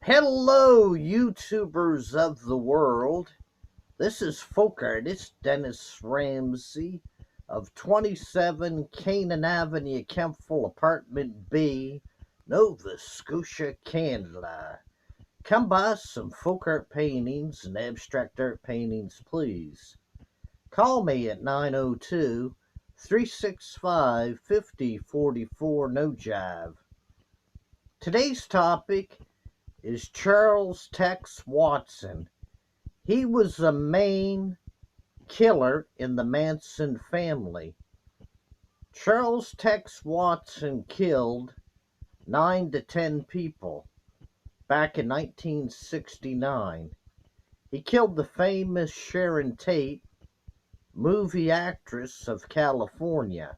Hello, YouTubers of the world. This is folk artist Dennis Ramsey of 27 Canaan Avenue, Kempful, Apartment B, Nova Scotia, Canada. Come buy some folk art paintings and abstract art paintings, please. Call me at 902 365 5044, no jive. Today's topic is Charles Tex Watson. He was the main killer in the Manson family. Charles Tex Watson killed 9 to 10 people back in 1969. He killed the famous Sharon Tate, movie actress of California.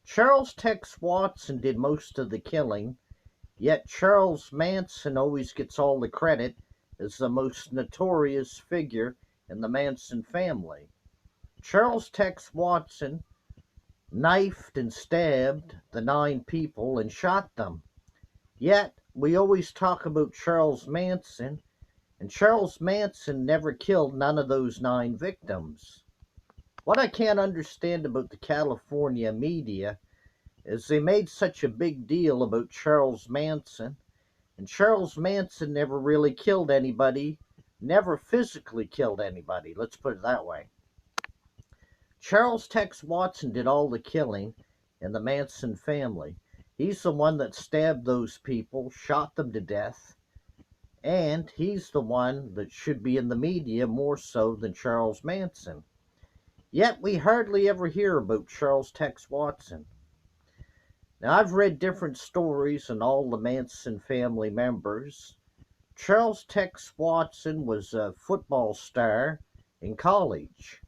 Charles Tex Watson did most of the killing, yet Charles Manson always gets all the credit as the most notorious figure in the Manson family. Charles Tex Watson knifed and stabbed the 9 people and shot them. Yet, we always talk about Charles Manson, and Charles Manson never killed none of those 9 victims. What I can't understand about the California media is they made such a big deal about Charles Manson, and Charles Manson never really killed anybody, never physically killed anybody, let's put it that way. Charles Tex Watson did all the killing in the Manson family. He's the one that stabbed those people, shot them to death, and he's the one that should be in the media more so than Charles Manson. Yet we hardly ever hear about Charles Tex Watson. Now, I've read different stories on all the Manson family members. Charles Tex Watson was a football star in college.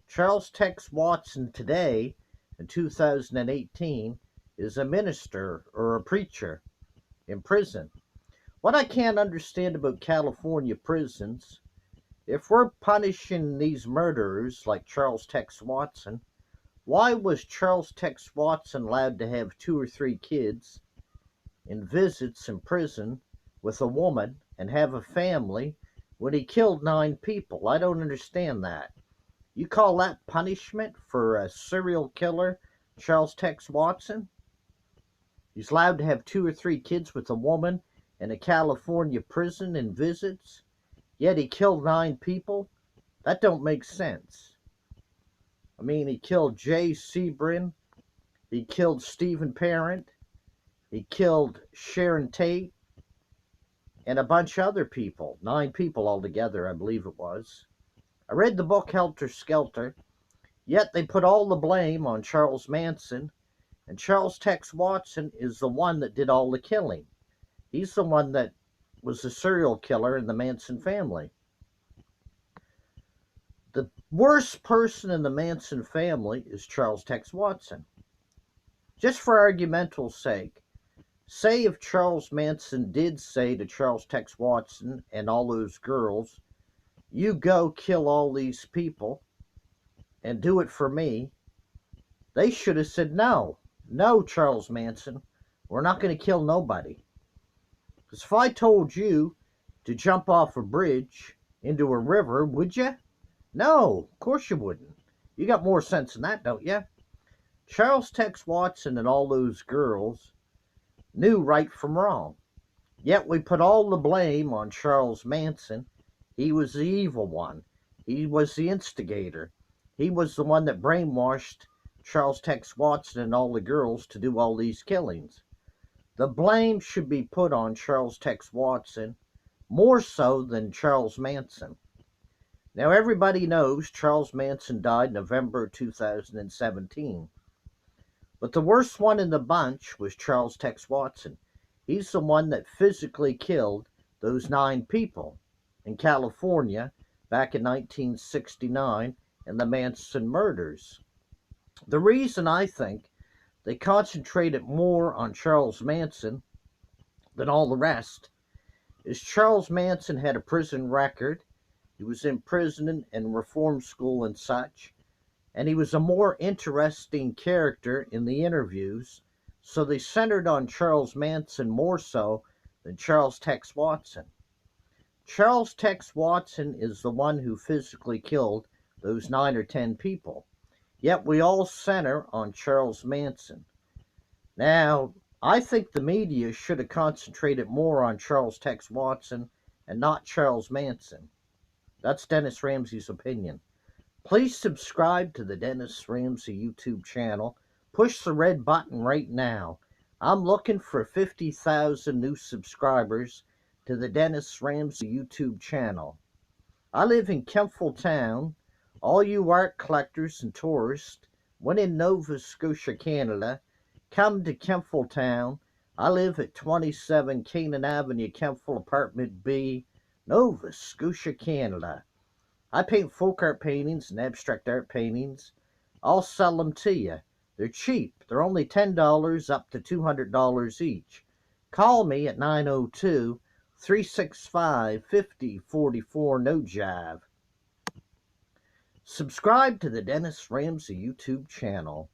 Charles Tex Watson today, in 2018, is a minister or a preacher in prison. What I can't understand about California prisons, if we're punishing these murderers like Charles Tex Watson, why was Charles Tex Watson allowed to have 2 or 3 kids and visits in prison with a woman and have a family when he killed 9 people? I don't understand that. You call that punishment for a serial killer, Charles Tex Watson? He's allowed to have 2 or 3 kids with a woman in a California prison and visits, yet he killed 9 people? That don't make sense. I mean, he killed Jay Sebring, he killed Stephen Parent, he killed Sharon Tate, and a bunch of other people. 9 people altogether, I believe it was. I read the book Helter Skelter, yet they put all the blame on Charles Manson, and Charles Tex Watson is the one that did all the killing. He's the one that was the serial killer in the Manson family. The worst person in the Manson family is Charles Tex Watson. Just for argumental sake, say if Charles Manson did say to Charles Tex Watson and all those girls, you go kill all these people and do it for me, they should have said no. No, Charles Manson, we're not going to kill nobody. Because if I told you to jump off a bridge into a river, would you? No, of course you wouldn't. You got more sense than that, don't you? Charles Tex Watson and all those girls knew right from wrong. Yet we put all the blame on Charles Manson. He was the evil one. He was the instigator. He was the one that brainwashed Charles Tex Watson and all the girls to do all these killings. The blame should be put on Charles Tex Watson more so than Charles Manson. Now, everybody knows Charles Manson died November 2017. But the worst one in the bunch was Charles Tex Watson. He's the one that physically killed those 9 people in California back in 1969 in the Manson murders. The reason I think they concentrated more on Charles Manson than all the rest is Charles Manson had a prison record. He was in prison and reform school and such, and he was a more interesting character in the interviews, so they centered on Charles Manson more so than Charles Tex Watson. Charles Tex Watson is the one who physically killed those 9 or 10 people. Yet we all center on Charles Manson. Now, I think the media should have concentrated more on Charles Tex Watson and not Charles Manson. That's Dennis Ramsay's opinion. Please subscribe to the Dennis Ramsay YouTube channel. Push the red button right now. I'm looking for 50,000 new subscribers to the Dennis Ramsay YouTube channel. I live in Kempful Town. All you art collectors and tourists, when in Nova Scotia, Canada, come to Kempful Town. I live at 27 Canaan Avenue, Kempful, Apartment B, Nova Scotia, Canada. I paint folk art paintings and abstract art paintings. I'll sell them to you. They're cheap. They're only $10 up to $200 each. Call me at 902-365-5044, no jive. Subscribe to the Dennis Ramsay YouTube channel.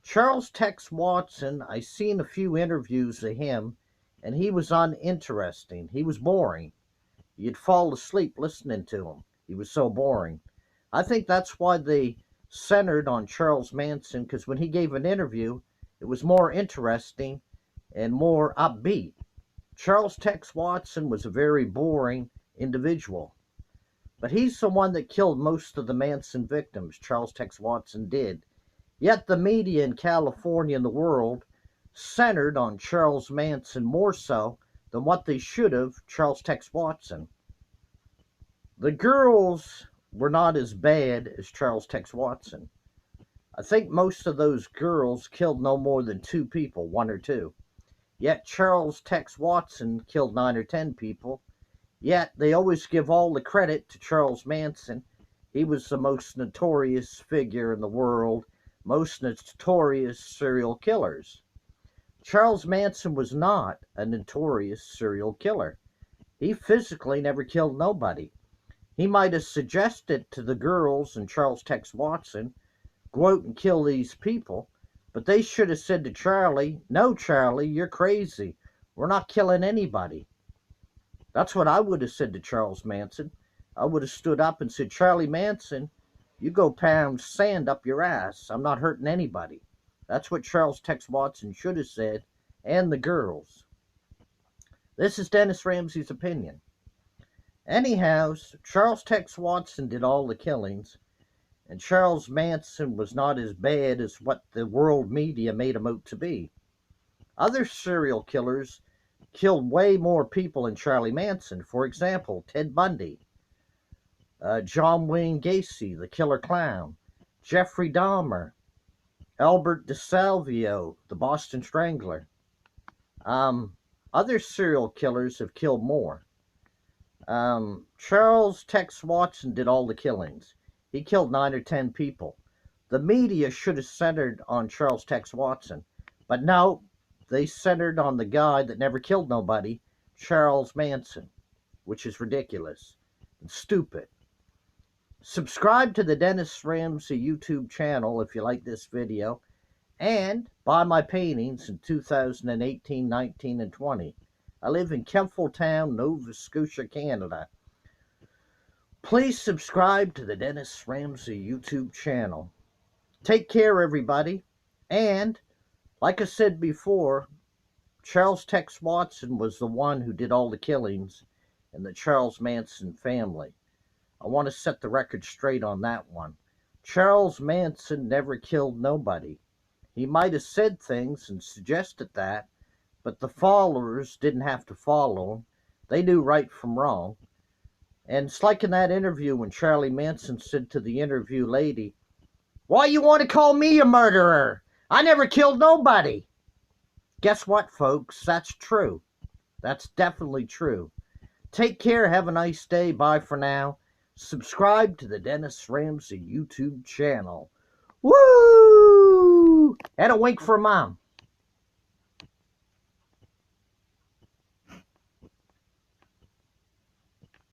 Charles Tex Watson, I seen a few interviews of him, and he was uninteresting. He was boring. You'd fall asleep listening to him. He was so boring. I think that's why they centered on Charles Manson, because when he gave an interview, it was more interesting and more upbeat. Charles Tex Watson was a very boring individual. But he's the one that killed most of the Manson victims. Charles Tex Watson did. Yet the media in California and the world centered on Charles Manson more so than what they should have Charles Tex Watson. The girls were not as bad as Charles Tex Watson. I think most of those girls killed no more than 2 people, 1 or 2. Yet Charles Tex Watson killed 9 or 10 people. Yet they always give all the credit to Charles Manson. He was the most notorious figure in the world, most notorious serial killers. Charles Manson was not a notorious serial killer. He physically never killed nobody. He might have suggested to the girls and Charles Tex Watson, go out and kill these people, but they should have said to Charlie, no, Charlie, you're crazy. We're not killing anybody. That's what I would have said to Charles Manson. I would have stood up and said, Charlie Manson, you go pound sand up your ass. I'm not hurting anybody. That's what Charles Tex Watson should have said, and the girls. This is Dennis Ramsay's opinion. Anyhow, Charles Tex Watson did all the killings, and Charles Manson was not as bad as what the world media made him out to be. Other serial killers killed way more people than Charlie Manson. For example, Ted Bundy, John Wayne Gacy, the killer clown, Jeffrey Dahmer, Albert DeSalvio, the Boston Strangler. Other serial killers have killed more. Charles Tex Watson did all the killings. He killed 9 or 10 people. The media should have centered on Charles Tex Watson, but no, they centered on the guy that never killed nobody, Charles Manson, which is ridiculous and stupid. Subscribe to the Dennis Ramsay YouTube channel if you like this video, and buy my paintings in 2018, 19, and 20. I live in Kempful Town, Nova Scotia, Canada. Please subscribe to the Dennis Ramsay YouTube channel. Take care, everybody. And, like I said before, Charles Tex Watson was the one who did all the killings in the Charles Manson family. I want to set the record straight on that one. Charles Manson never killed nobody. He might have said things and suggested that, but the followers didn't have to follow him. They knew right from wrong. And it's like in that interview when Charlie Manson said to the interview lady, why you want to call me a murderer? I never killed nobody. Guess what, folks? That's true. That's definitely true. Take care. Have a nice day. Bye for now. Subscribe to the Dennis Ramsay YouTube channel. Woo! And a wink for Mom.